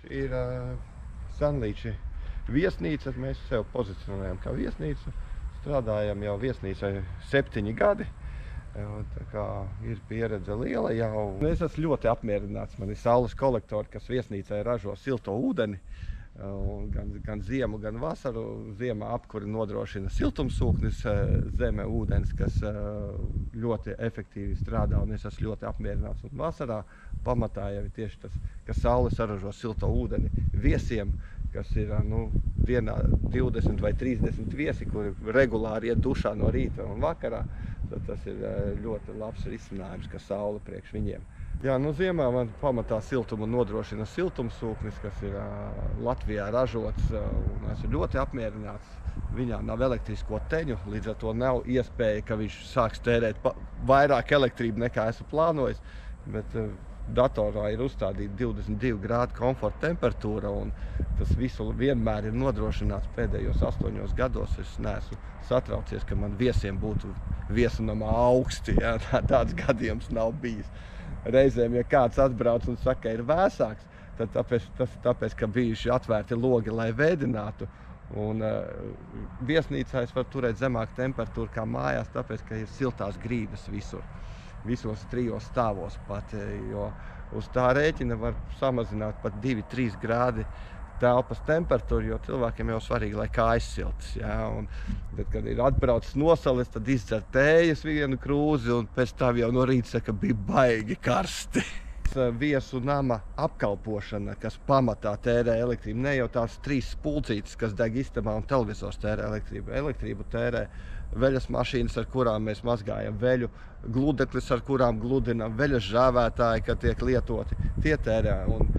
Šī ir Sanlīča viesnīca. Mēs sev pozicionējam kā viesnīcu. Strādājam jau viesnīcai 7 gadi. Tā kā ir pieredze liela jau. Es esmu ļoti apmierināts. Man ir saules kolektori, kas viesnīcai ražo silto ūdeni. Gan ziemu, gan vasaru. Ziemā apkuri nodrošina siltumsūknis, zeme ūdens, kas ļoti efektīvi strādā, un es esmu ļoti apmierināts. Un vasarā pamatā jau ir tieši tas, ka saule saražo silto ūdeni viesiem, kas ir dienā 20 vai 30 viesi, kuri regulāri iet dušā no rīta un vakarā. Tad tas ir ļoti labs risinājums, ka saule priekš viņiem. Jā, ziemā man pamatā siltumu nodrošina siltumsūknis, kas ir Latvijā ražots, un esmu ļoti apmierināts. Viņā nav elektrisko teņu, līdz ar to nav iespēja, ka viņš sāks tērēt vairāk elektrību nekā esmu plānojis, bet datorā ir uzstādīta 22 grādu komforta temperatūra, un tas visu vienmēr ir nodrošināts pēdējos 8 gados. Es neesmu satraucies, ka man viesiem būtu viesunamā augsti. Jā, tāds gadījums nav bijis. Reizēm, ja kāds atbrauc un saka, ka ir vēsāks, tad tāpēc, ka bijuši atvērti logi, lai vēdinātu. Un viesnīcā es varu turēt zemāku temperatūru kā mājās, tāpēc, ka ir siltās grīdas visur. Visos 3 stāvos pat, jo uz tā rēķina var samazināt pat 2-3 grādi telpas temperatūru, jo cilvēkiem jau svarīgi, lai kājas siltas. Jā, un tad, kad ir atbraucis nosalis, tad izdzer tējas vienu krūzi, un pēc tam jau no rīta saka, bija baigi karsti. Viesu nama apkalpošana, kas pamatā tērē elektrību, ne jau tās 3 spulcītes, kas deg istabā un televizors tērē elektrību. Elektrību tērē veļas mašīnas, ar kurām mēs mazgājam veļu, gludeklis, ar kurām gludinam, veļas žāvētāji, kad tiek lietoti, tie tērē. Un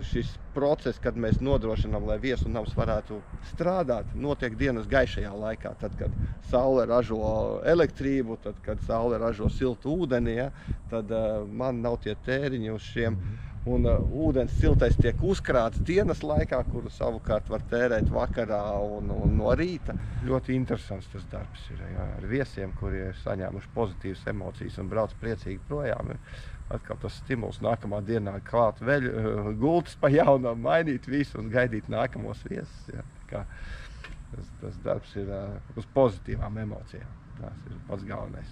šis process, kad mēs nodrošinām, lai viesu nams varētu strādāt, notiek dienas gaišajā laikā. Tad, kad saule ražo elektrību, tad, kad saule ražo siltu ūdeni, ja, tad man nav tie tēriņi uz šiem. Un ūdens siltais tiek uzkrāts dienas laikā, kuru savukārt var tērēt vakarā un no rīta. Ļoti interesants tas darbs ir, jā, ar viesiem, kuri ir saņēmuši pozitīvas emocijas un brauc priecīgi projām. Atkal tas stimuls nākamā dienā klāt veļu, gultas pa jaunam, mainīt visu un gaidīt nākamos viesus. Jā. Tas darbs ir uz pozitīvām emocijām. Tas ir pats galvenais.